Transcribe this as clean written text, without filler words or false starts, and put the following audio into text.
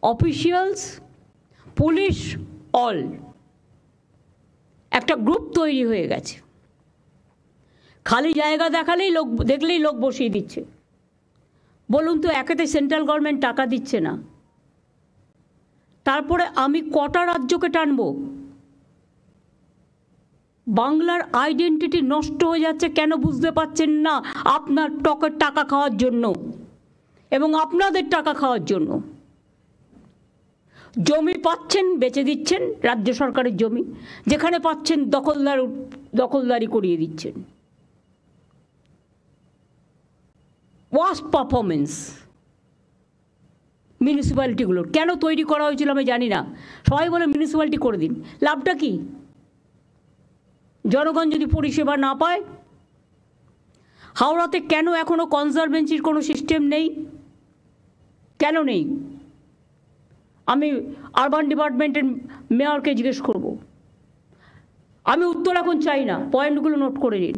Officials, police, all একটা group তৈরি হয়ে গেছে। খালি জায়গা দেখলেই লোক বসিয়ে দিচ্ছে। বলুন তো, একেতে সেন্ট্রাল গভর্নমেন্ট টাকা দিচ্ছে না, তারপরে আমি কটা রাজ্যকে টানব? বাংলার আইডেন্টিটি নষ্ট হয়ে যাচ্ছে কেন বুঝতে পারছেন না? আপনার টাকা খাওয়ার জন্য এবং আপনাদের টাকা খাওয়ার জন্য। জমি পাচ্ছেন, বেচে দিচ্ছেন, রাজ্য সরকারের জমি, যেখানে পাচ্ছেন দখলদারি করিয়ে দিচ্ছেন। ওয়ার্স্ট পারফরমেন্স মিউনিসিপ্যালিটিগুলোর। কেন তৈরি করা হয়েছিল আমি জানি না। সবাই বলে মিউনিসিপ্যালিটি করে দিন, লাভটা কি? জনগণ যদি পরিষেবা না পায়। হাওড়াতে কেন এখনো কনজারভেন্সির কোনো সিস্টেম নেই? কেন নেই? আমি আরবান ডিপার্টমেন্টের মেয়রকে জিজ্ঞেস করব। আমি উত্তর এখন চাই না, পয়েন্টগুলো নোট করে নিন।